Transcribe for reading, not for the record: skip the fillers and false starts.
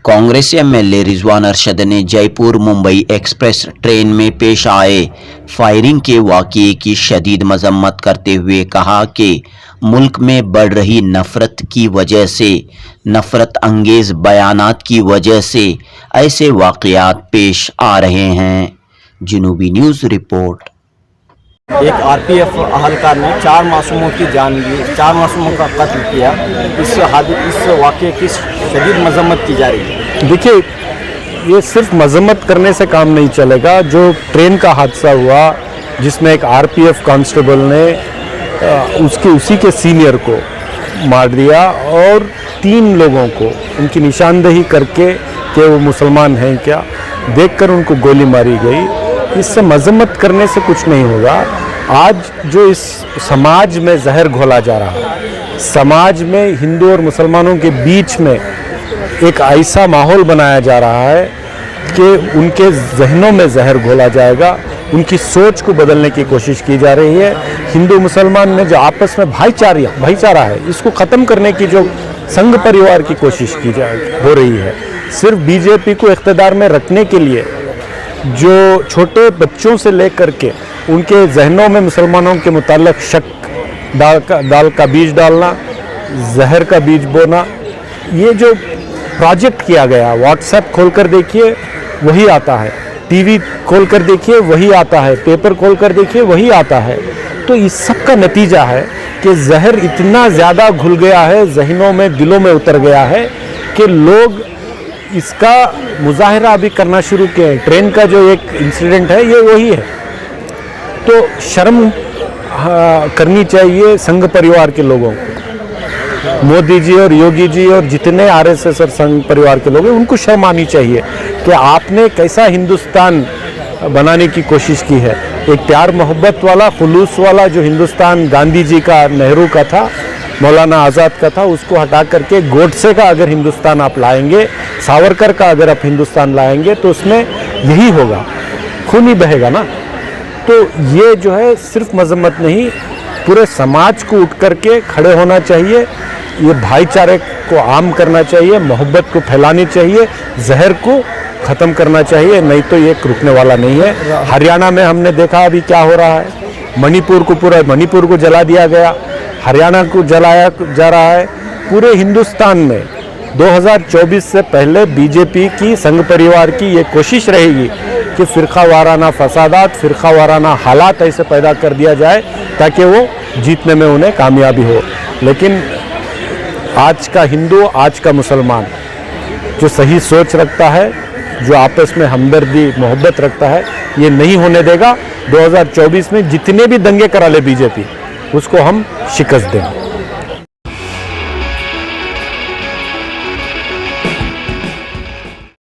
Congress MLA Rizwan Arshad ने Jaipur Mumbai express train में पेश आए फायरिंग के वाक़ये की शदीद मजम्मत करते हुए कहा कि मुल्क में बढ़ रही नफरत की वजह से, नफरत अंगेज बयानात की वजह से ऐसे वाक़यात पेश आ रहे हैं। जनूबी न्यूज़ रिपोर्ट। एक आरपीएफ अहलकार ने 4 मासूमों की जान ली, 4 मासूमों का कत्ल किया। इस वाक़े की शदीद मजम्मत की जा रही है। देखिए, ये सिर्फ मजम्मत करने से काम नहीं चलेगा। जो ट्रेन का हादसा हुआ जिसमें एक आरपीएफ कांस्टेबल ने उसी के सीनियर को मार दिया और 3 लोगों को उनकी निशानदेही करके कि वो मुसलमान हैं क्या देखकर उनको गोली मारी गई। इससे मजम्मत करने से कुछ नहीं होगा। आज जो इस समाज में जहर घोला जा रहा है, समाज में हिंदू और मुसलमानों के बीच में एक ऐसा माहौल बनाया जा रहा है कि उनके जहनों में जहर घोला जाएगा, उनकी सोच को बदलने की कोशिश की जा रही है। हिंदू मुसलमान में जो आपस में भाईचारा है, इसको ख़त्म करने की जो संघ परिवार की कोशिश हो रही है। सिर्फ बीजेपी को इख्तिदार में रखने के लिए जो छोटे बच्चों से लेकर के उनके जहनों में मुसलमानों के मुताल्लिक़ शक दाल का बीज डालना, जहर का बीज बोना, ये जो प्रोजेक्ट किया गया, व्हाट्सएप खोलकर देखिए वही आता है, टीवी खोलकर देखिए वही आता है, पेपर खोलकर देखिए वही आता है। तो इस सब का नतीजा है कि जहर इतना ज़्यादा घुल गया है, जहनों में, दिलों में उतर गया है कि लोग इसका मुजाहरा अभी करना शुरू किए। ट्रेन का जो एक इंसिडेंट है ये वही है। तो शर्म करनी चाहिए संघ परिवार के लोगों को। मोदी जी और योगी जी और जितने आरएसएस और संघ परिवार के लोग हैं उनको शर्म आनी चाहिए कि आपने कैसा हिंदुस्तान बनाने की कोशिश की है। एक प्यार मोहब्बत वाला, खुलूस वाला जो हिंदुस्तान गांधी जी का, नेहरू का था, मौलाना आज़ाद का था, उसको हटा करके गोडसे का अगर हिंदुस्तान आप लाएंगे, सावरकर का अगर आप हिंदुस्तान लाएंगे तो उसमें यही होगा, खून ही बहेगा ना। तो ये जो है सिर्फ मजम्मत नहीं, पूरे समाज को उठ करके खड़े होना चाहिए। ये भाईचारे को आम करना चाहिए, मोहब्बत को फैलानी चाहिए, जहर को ख़त्म करना चाहिए, नहीं तो ये रुकने वाला नहीं है। हरियाणा में हमने देखा अभी क्या हो रहा है, मणिपुर को जला दिया गया, हरियाणा को जलाया जा रहा है। पूरे हिंदुस्तान में 2024 से पहले बीजेपी की, संघ परिवार की ये कोशिश रहेगी कि फ़िरका वाराना फसादात, फ़िरका वाराना हालात ऐसे पैदा कर दिया जाए ताकि वो जीतने में उन्हें कामयाबी हो। लेकिन आज का हिंदू, आज का मुसलमान जो सही सोच रखता है, जो आपस में हमदर्दी मोहब्बत रखता है, ये नहीं होने देगा। 2024 में जितने भी दंगे करा ले बीजेपी, उसको हम शिकस्त देंगे।